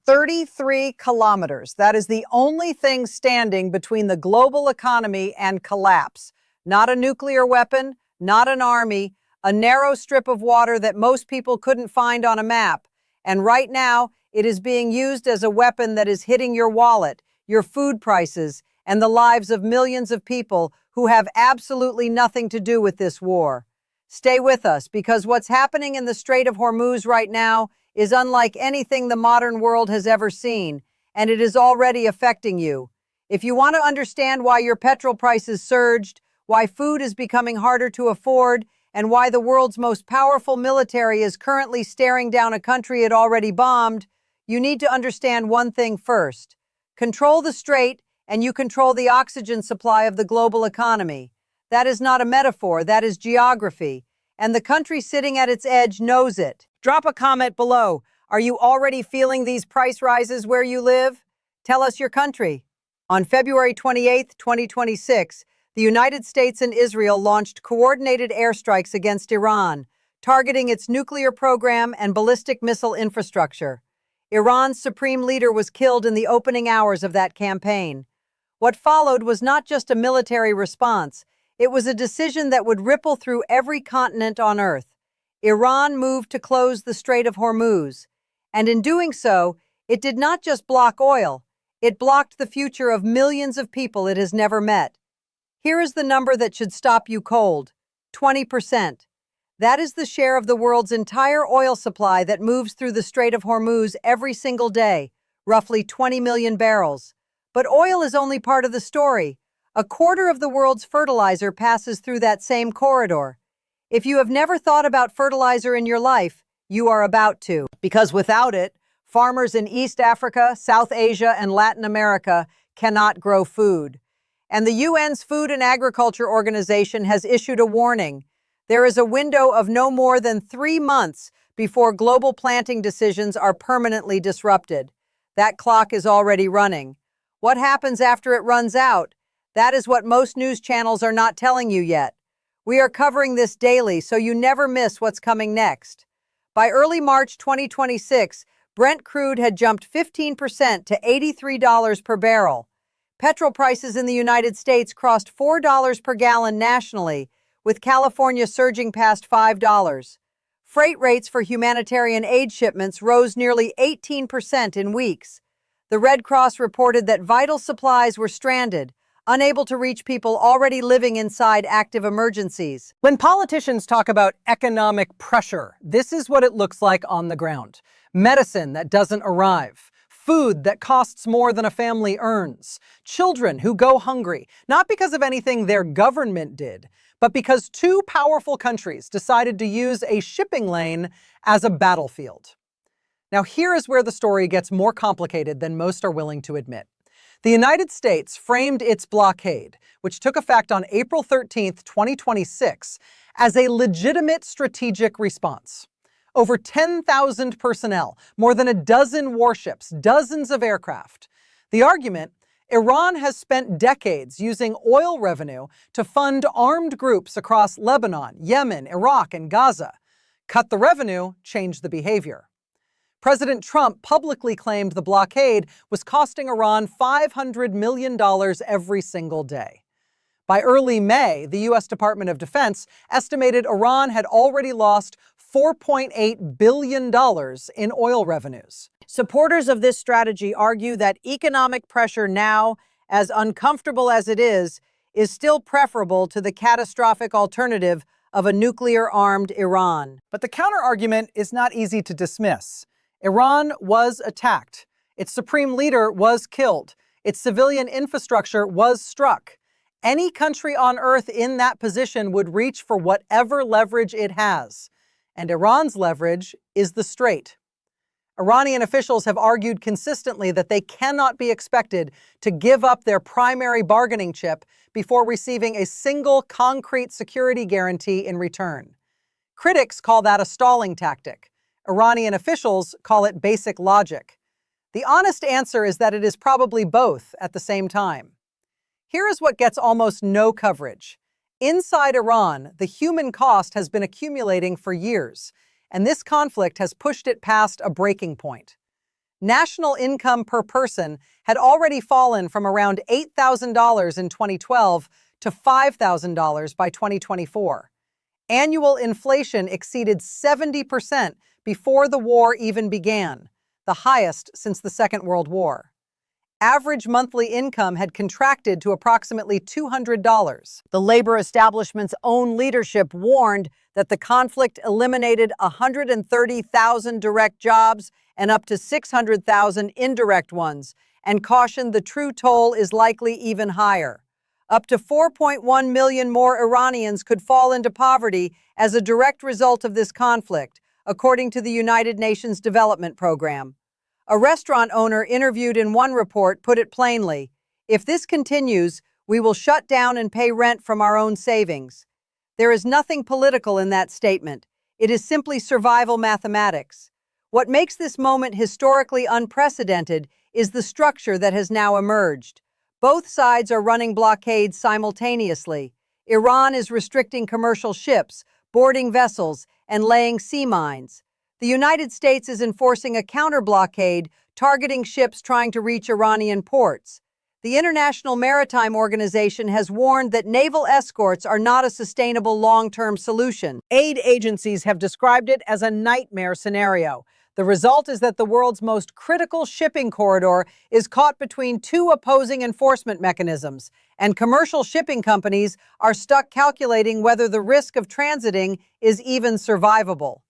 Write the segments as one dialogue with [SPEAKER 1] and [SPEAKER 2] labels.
[SPEAKER 1] 33 kilometers. That is the only thing standing between the global economy and collapse. Not a nuclear weapon, not an army, a narrow strip of water that most people couldn't find on a map. And right now, it is being used as a weapon that is hitting your wallet, your food prices, and the lives of millions of people who have absolutely nothing to do with this war. Stay with us, because what's happening in the Strait of Hormuz right now is unlike anything the modern world has ever seen, and it is already affecting you. If you want to understand why your petrol prices surged, why food is becoming harder to afford, and why the world's most powerful military is currently staring down a country it already bombed, you need to understand one thing first. Control the strait, and you control the oxygen supply of the global economy. That is not a metaphor, that is geography. And the country sitting at its edge knows it. Drop a comment below. Are you already feeling these price rises where you live? Tell us your country. On February 28, 2026, the United States and Israel launched coordinated airstrikes against Iran, targeting its nuclear program and ballistic missile infrastructure. Iran's supreme leader was killed in the opening hours of that campaign. What followed was not just a military response, it was a decision that would ripple through every continent on Earth. Iran moved to close the Strait of Hormuz, and in doing so, it did not just block oil, it blocked the future of millions of people it has never met. Here is the number that should stop you cold: 20%. That is the share of the world's entire oil supply that moves through the Strait of Hormuz every single day, roughly 20 million barrels. But oil is only part of the story. A quarter of the world's fertilizer passes through that same corridor. If you have never thought about fertilizer in your life, you are about to. Because without it, farmers in East Africa, South Asia, and Latin America cannot grow food. And the UN's Food and Agriculture Organization has issued a warning. There is a window of no more than 3 months before global planting decisions are permanently disrupted. That clock is already running. What happens after it runs out? That is what most news channels are not telling you yet. We are covering this daily, so you never miss what's coming next. By early March 2026, Brent crude had jumped 15% to $83 per barrel. Petrol prices in the United States crossed $4 per gallon nationally, with California surging past $5. Freight rates for humanitarian aid shipments rose nearly 18% in weeks. The Red Cross reported that vital supplies were stranded, unable to reach people already living inside active emergencies.
[SPEAKER 2] When politicians talk about economic pressure, this is what it looks like on the ground. Medicine that doesn't arrive. Food that costs more than a family earns. Children who go hungry, not because of anything their government did, but because two powerful countries decided to use a shipping lane as a battlefield. Now, here is where the story gets more complicated than most are willing to admit. The United States framed its blockade, which took effect on April 13, 2026, as a legitimate strategic response. Over 10,000 personnel, more than a dozen warships, dozens of aircraft. The argument: Iran has spent decades using oil revenue to fund armed groups across Lebanon, Yemen, Iraq, and Gaza. Cut the revenue, change the behavior. President Trump publicly claimed the blockade was costing Iran $500 million every single day. By early May, the U.S. Department of Defense estimated Iran had already lost $4.8 billion in oil revenues.
[SPEAKER 1] Supporters of this strategy argue that economic pressure now, as uncomfortable as it is still preferable to the catastrophic alternative of a nuclear-armed Iran.
[SPEAKER 2] But the counter-argument is not easy to dismiss. Iran was attacked. Its supreme leader was killed. Its civilian infrastructure was struck. Any country on earth in that position would reach for whatever leverage it has. And Iran's leverage is the strait. Iranian officials have argued consistently that they cannot be expected to give up their primary bargaining chip before receiving a single concrete security guarantee in return. Critics call that a stalling tactic. Iranian officials call it basic logic. The honest answer is that it is probably both at the same time. Here is what gets almost no coverage. Inside Iran, the human cost has been accumulating for years, and this conflict has pushed it past a breaking point. National income per person had already fallen from around $8,000 in 2012 to $5,000 by 2024. Annual inflation exceeded 70% before the war even began, the highest since the Second World War. Average monthly income had contracted to approximately $200.
[SPEAKER 1] The labor establishment's own leadership warned that the conflict eliminated 130,000 direct jobs and up to 600,000 indirect ones, and cautioned the true toll is likely even higher. Up to 4.1 million more Iranians could fall into poverty as a direct result of this conflict, according to the United Nations Development Program. A restaurant owner interviewed in one report put it plainly, "If this continues, we will shut down and pay rent from our own savings." There is nothing political in that statement. It is simply survival mathematics. What makes this moment historically unprecedented is the structure that has now emerged. Both sides are running blockades simultaneously. Iran is restricting commercial ships, boarding vessels, and laying sea mines. The United States is enforcing a counterblockade targeting ships trying to reach Iranian ports. The International Maritime Organization has warned that naval escorts are not a sustainable long-term solution. Aid agencies have described it as a nightmare scenario. The result is that the world's most critical shipping corridor is caught between two opposing enforcement mechanisms, and commercial shipping companies are stuck calculating whether the risk of transiting is even survivable.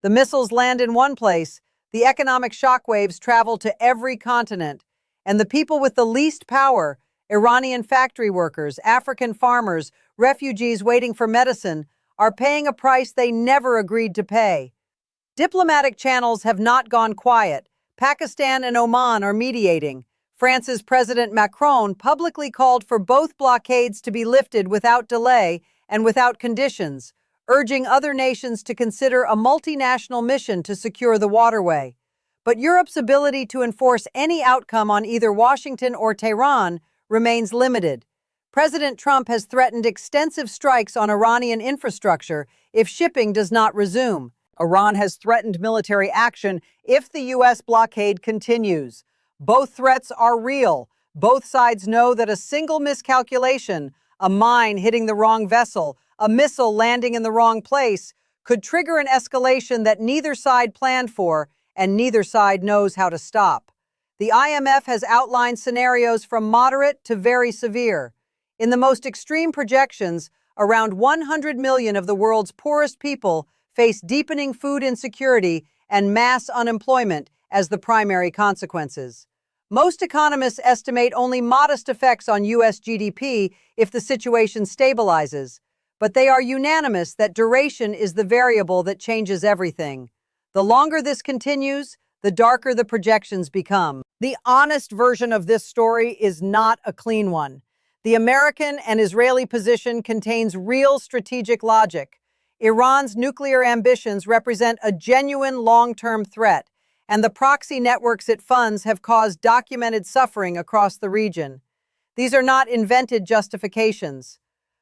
[SPEAKER 1] The missiles land in one place, the economic shockwaves travel to every continent, and the people with the least power, Iranian factory workers, African farmers, refugees waiting for medicine, are paying a price they never agreed to pay. Diplomatic channels have not gone quiet. Pakistan and Oman are mediating. France's President Macron publicly called for both blockades to be lifted without delay and without conditions, urging other nations to consider a multinational mission to secure the waterway. But Europe's ability to enforce any outcome on either Washington or Tehran remains limited. President Trump has threatened extensive strikes on Iranian infrastructure if shipping does not resume. Iran has threatened military action if the U.S. blockade continues. Both threats are real. Both sides know that a single miscalculation, a mine hitting the wrong vessel, a missile landing in the wrong place, could trigger an escalation that neither side planned for and neither side knows how to stop. The IMF has outlined scenarios from moderate to very severe. In the most extreme projections, around 100 million of the world's poorest people face deepening food insecurity and mass unemployment as the primary consequences. Most economists estimate only modest effects on U.S. GDP if the situation stabilizes, but they are unanimous that duration is the variable that changes everything. The longer this continues, the darker the projections become. The honest version of this story is not a clean one. The American and Israeli position contains real strategic logic. Iran's nuclear ambitions represent a genuine long-term threat, and the proxy networks it funds have caused documented suffering across the region. These are not invented justifications,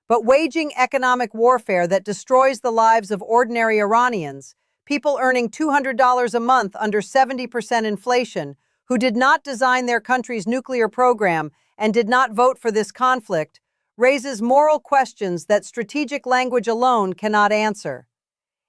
[SPEAKER 1] but waging economic warfare that destroys the lives of ordinary Iranians, people earning $200 a month under 70% inflation, who did not design their country's nuclear program and did not vote for this conflict, raises moral questions that strategic language alone cannot answer.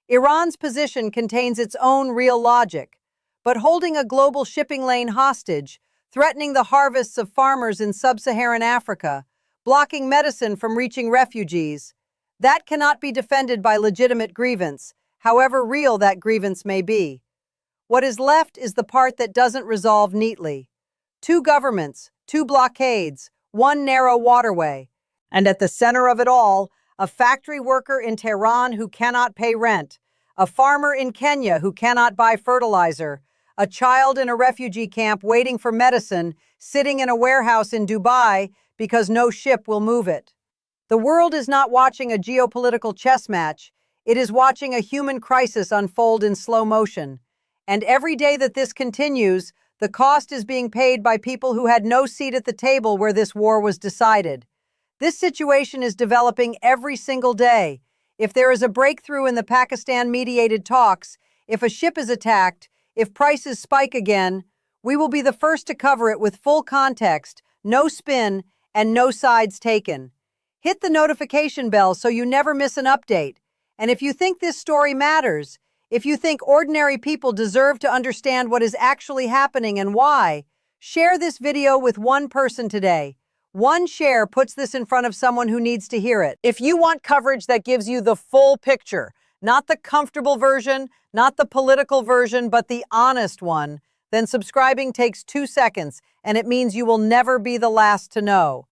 [SPEAKER 1] Iran's position contains its own real logic, but holding a global shipping lane hostage, threatening the harvests of farmers in sub-Saharan Africa, blocking medicine from reaching refugees, that cannot be defended by legitimate grievance, however real that grievance may be. What is left is the part that doesn't resolve neatly. Two governments, two blockades, one narrow waterway, and at the center of it all, a factory worker in Tehran who cannot pay rent, a farmer in Kenya who cannot buy fertilizer, a child in a refugee camp waiting for medicine, sitting in a warehouse in Dubai because no ship will move it. The world is not watching a geopolitical chess match. It is watching a human crisis unfold in slow motion. And every day that this continues, the cost is being paid by people who had no seat at the table where this war was decided. This situation is developing every single day. If there is a breakthrough in the Pakistan-mediated talks, if a ship is attacked, if prices spike again, We will be the first to cover it with full context, no spin, and no sides taken. Hit the notification bell so you never miss an update. And if you think this story matters, if you think ordinary people deserve to understand what is actually happening and why, share this video with one person today. One share puts this in front of someone who needs to hear it. If you want coverage that gives you the full picture, not the comfortable version, not the political version, but the honest one, then subscribing takes 2 seconds, and it means you will never be the last to know.